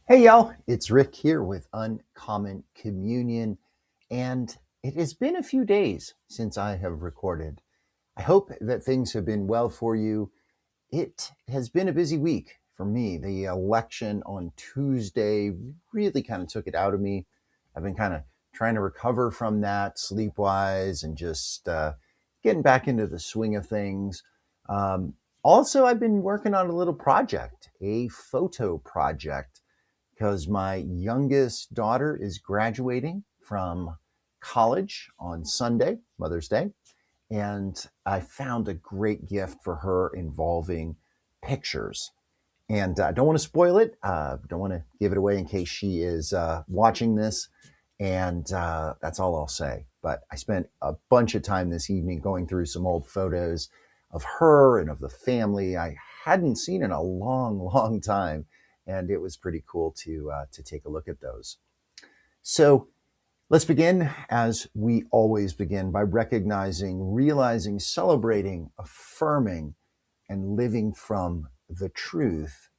Hey y'all, it's Rick here with Uncommon Communion, and it has been a few days since I have recorded. I hope that things have been well for you. It has been a busy week for me. The election on Tuesday really kind of took it out of me. I've been kind of trying to recover from that sleep wise and just getting back into the swing of things. Also, I've been working on a little project, a photo project because my youngest daughter is graduating from college on Sunday, Mother's Day, and I found a great gift for her involving pictures. And I don't want to spoil it. Don't want to give it away in case she is watching this. And that's all I'll say. But I spent a bunch of time this evening going through some old photos of her and of the family I hadn't seen in a long, long time. And it was pretty cool to take a look at those. So let's begin as we always begin by recognizing, realizing, celebrating, affirming, and living from the truth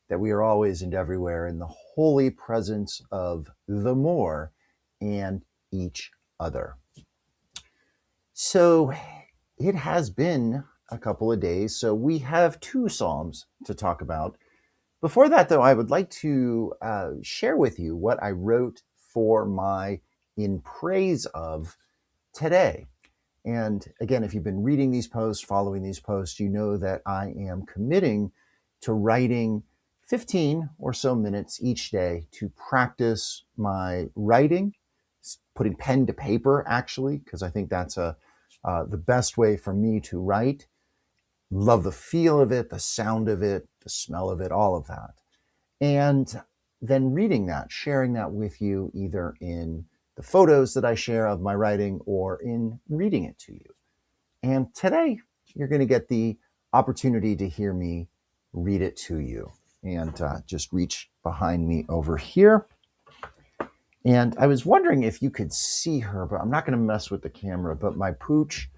that we are always and everywhere in the holy presence of the more and each other. So it has been a couple of days, so we have two Psalms to talk about. Before that, though, I would like to share with you what I wrote for my In Praise of today. And again, if you've been reading these posts, following these posts, you know that I am committing to writing 15 or so minutes each day to practice my writing, putting pen to paper, actually, because I think that's the best way for me to write. Love the feel of it, the sound of it, the smell of it, all of that. And then reading that, sharing that with you either in the photos that I share of my writing or in reading it to you. And today, you're going to get the opportunity to hear me read it to you. And just reach behind me over here. And I was wondering if you could see her, but I'm not going to mess with the camera. But my Pooch,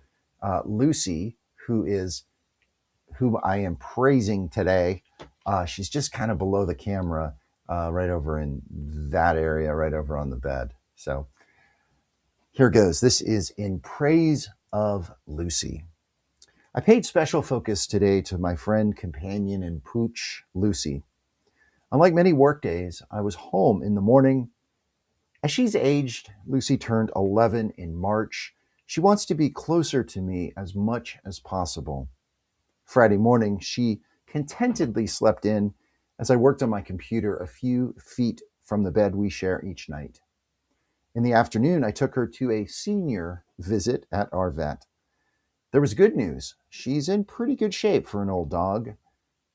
Lucy, who I am praising today, she's just kind of below the camera, right over in that area, right over on the bed. So here goes. This is In Praise of Lucy. I paid special focus today to my friend, companion, and Pooch, Lucy. Unlike many workdays, I was home in the morning. As she's aged, Lucy turned 11 in March. She wants to be closer to me as much as possible. Friday morning, she contentedly slept in as I worked on my computer a few feet from the bed we share each night. In the afternoon, I took her to a senior visit at our vet. There was good news. She's in pretty good shape for an old dog,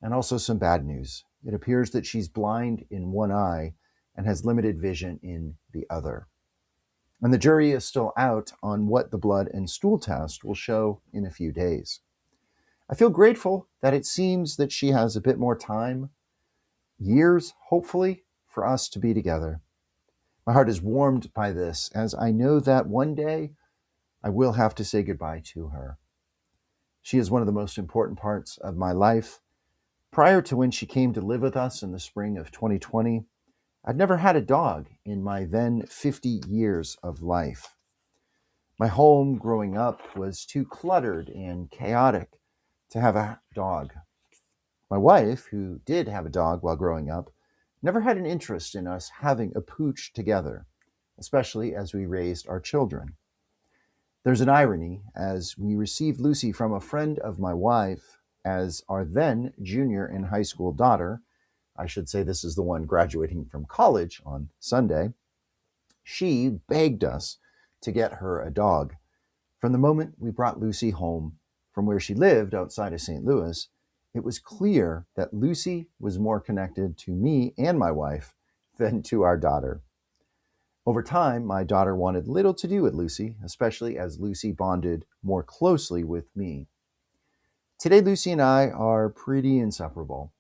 and also some bad news. It appears that she's blind in one eye and has limited vision in the other. And the jury is still out on what the blood and stool test will show in a few days. I feel grateful that it seems that she has a bit more time, years, hopefully, for us to be together. My heart is warmed by this, as I know that one day I will have to say goodbye to her. She is one of the most important parts of my life. Prior to when she came to live with us in the spring of 2020, I'd never had a dog in my then 50 years of life. My home growing up was too cluttered and chaotic to have a dog. My wife, who did have a dog while growing up, never had an interest in us having a pooch together, especially as we raised our children. There's an irony, as we received Lucy from a friend of my wife as our then junior in high school daughter. I should say this is the one graduating from college on Sunday. She begged us to get her a dog. From the moment we brought Lucy home from where she lived outside of St. Louis, it was clear that Lucy was more connected to me and my wife than to our daughter. Over time, my daughter wanted little to do with Lucy, especially as Lucy bonded more closely with me. Today, Lucy and I are pretty inseparable.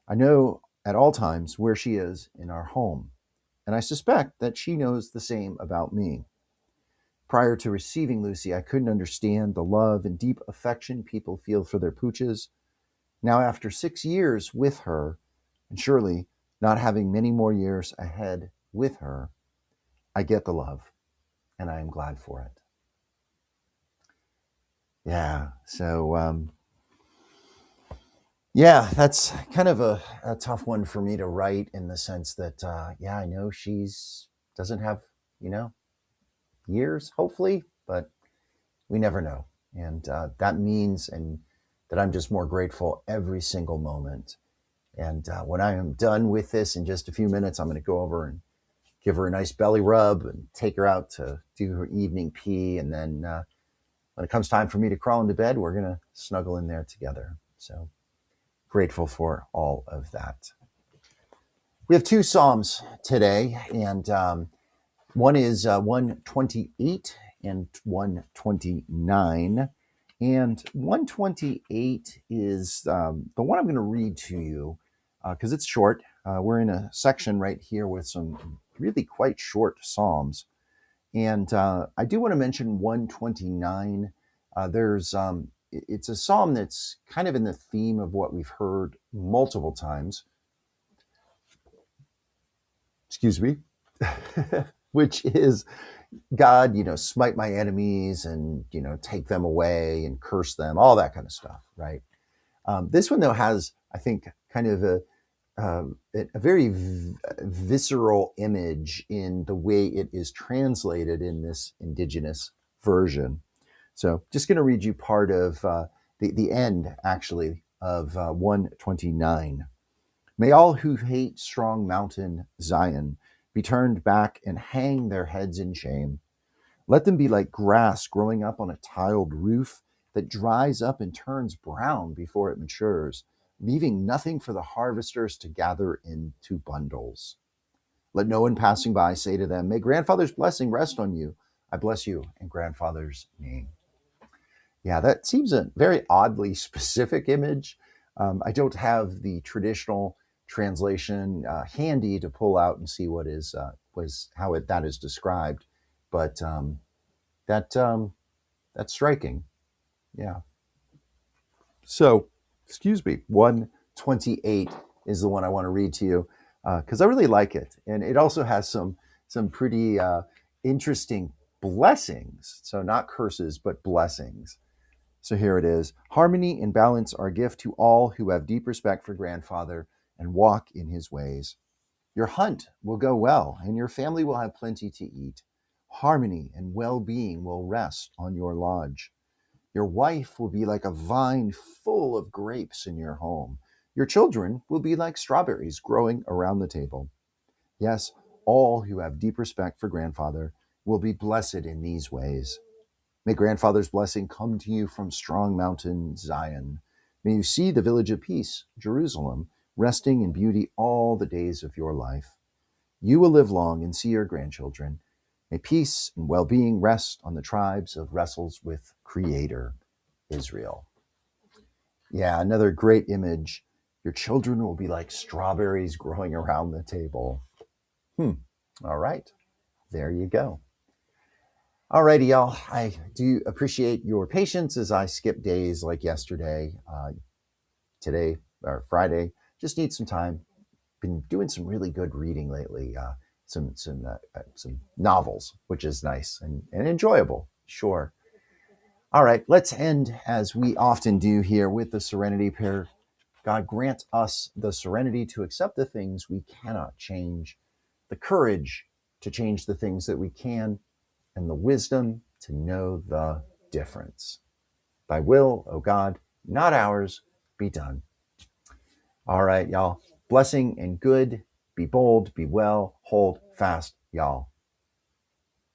I know at all times where she is in our home, and I suspect that she knows the same about me. Prior to receiving Lucy, I couldn't understand the love and deep affection people feel for their pooches. Now, after 6 years with her, and surely not having many more years ahead with her, I get the love, and I am glad for it. Yeah. So, yeah, that's kind of a tough one for me to write in the sense that, yeah, I know she's doesn't have, you know, years, hopefully, but we never know. And that means and that I'm just more grateful every single moment. And when I am done with this in just a few minutes, I'm going to go over and give her a nice belly rub and take her out to do her evening pee. And then when it comes time for me to crawl into bed, we're going to snuggle in there together. So grateful for all of that. We have two Psalms today, and one is 128 and 129. And 128 is the one I'm going to read to you because it's short. We're in a section right here with some really quite short Psalms. And I do want to mention 129. It's a Psalm that's kind of in the theme of what we've heard multiple times. Excuse me. Which is God, smite my enemies and, take them away and curse them, all that kind of stuff, right? This one, though, has, I think, kind of a very visceral image in the way it is translated in this indigenous version. So just going to read you part of the end, actually, of 129. May all who hate strong mountain Zion be turned back and hang their heads in shame. Let them be like grass growing up on a tiled roof that dries up and turns brown before it matures, leaving nothing for the harvesters to gather into bundles. Let no one passing by say to them, may grandfather's blessing rest on you. I bless you in grandfather's name. Yeah, that seems a very oddly specific image. I don't have the traditional translation handy to pull out and see what is that is described, but that that's striking. Yeah. So, excuse me, 128 is the one I want to read to you because I really like it, and it also has some pretty interesting blessings. So not curses, but blessings. So here it is. Harmony and balance are a gift to all who have deep respect for grandfather and walk in his ways. Your hunt will go well, and your family will have plenty to eat. Harmony and well-being will rest on your lodge. Your wife will be like a vine full of grapes in your home. Your children will be like strawberries growing around the table. Yes, all who have deep respect for grandfather will be blessed in these ways. May grandfather's blessing come to you from strong mountain Zion. May you see the village of peace, Jerusalem, resting in beauty all the days of your life. You will live long and see your grandchildren. May peace and well-being rest on the tribes of wrestles with Creator, Israel. Yeah, another great image. Your children will be like strawberries growing around the table. All right, there you go. All righty, y'all. I do appreciate your patience as I skip days like yesterday, today, or Friday. Just need some time. Been doing some really good reading lately. Some novels, which is nice and enjoyable. Sure. All right, let's end as we often do here with the Serenity Prayer. God grant us the serenity to accept the things we cannot change, the courage to change the things that we can, and the wisdom to know the difference. Thy will, O God, not ours, be done. All right, y'all. Blessing and good. Be bold, be well, hold fast, y'all.